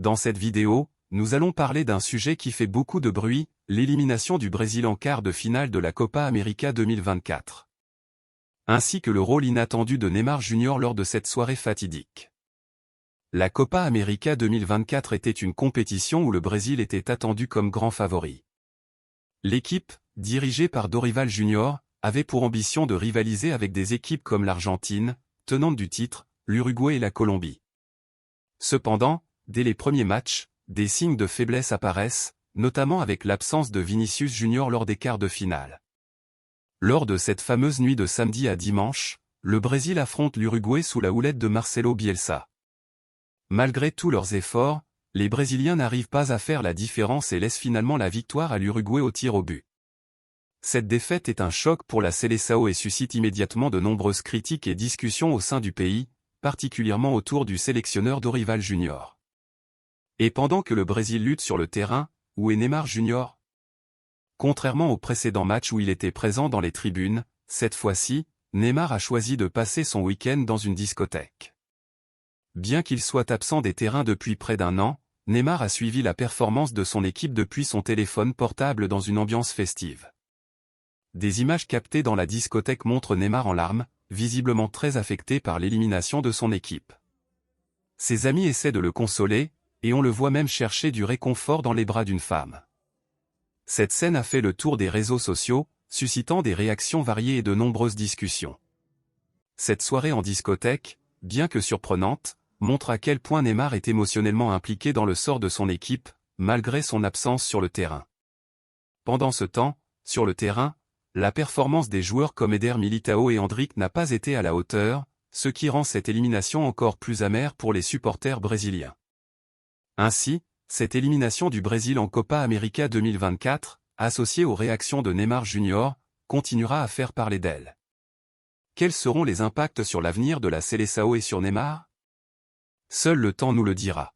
Dans cette vidéo, nous allons parler d'un sujet qui fait beaucoup de bruit, l'élimination du Brésil en quart de finale de la Copa América 2024. Ainsi que le rôle inattendu de Neymar Jr. lors de cette soirée fatidique. La Copa América 2024 était une compétition où le Brésil était attendu comme grand favori. L'équipe, dirigée par Dorival Jr., avait pour ambition de rivaliser avec des équipes comme l'Argentine, tenante du titre, l'Uruguay et la Colombie. Cependant, dès les premiers matchs, des signes de faiblesse apparaissent, notamment avec l'absence de Vinicius Jr. lors des quarts de finale. Lors de cette fameuse nuit de samedi à dimanche, le Brésil affronte l'Uruguay sous la houlette de Marcelo Bielsa. Malgré tous leurs efforts, les Brésiliens n'arrivent pas à faire la différence et laissent finalement la victoire à l'Uruguay au tir au but. Cette défaite est un choc pour la Seleção et suscite immédiatement de nombreuses critiques et discussions au sein du pays, particulièrement autour du sélectionneur Dorival Jr. Et pendant que le Brésil lutte sur le terrain, où est Neymar Jr.? Contrairement au précédent match où il était présent dans les tribunes, cette fois-ci, Neymar a choisi de passer son week-end dans une discothèque. Bien qu'il soit absent des terrains depuis près d'un an, Neymar a suivi la performance de son équipe depuis son téléphone portable dans une ambiance festive. Des images captées dans la discothèque montrent Neymar en larmes, visiblement très affecté par l'élimination de son équipe. Ses amis essaient de le consoler, et on le voit même chercher du réconfort dans les bras d'une femme. Cette scène a fait le tour des réseaux sociaux, suscitant des réactions variées et de nombreuses discussions. Cette soirée en discothèque, bien que surprenante, montre à quel point Neymar est émotionnellement impliqué dans le sort de son équipe, malgré son absence sur le terrain. Pendant ce temps, sur le terrain, la performance des joueurs comme Éder Militão et Endrick n'a pas été à la hauteur, ce qui rend cette élimination encore plus amère pour les supporters brésiliens. Ainsi, cette élimination du Brésil en Copa América 2024, associée aux réactions de Neymar Jr., continuera à faire parler d'elle. Quels seront les impacts sur l'avenir de la Seleção et sur Neymar? Seul le temps nous le dira.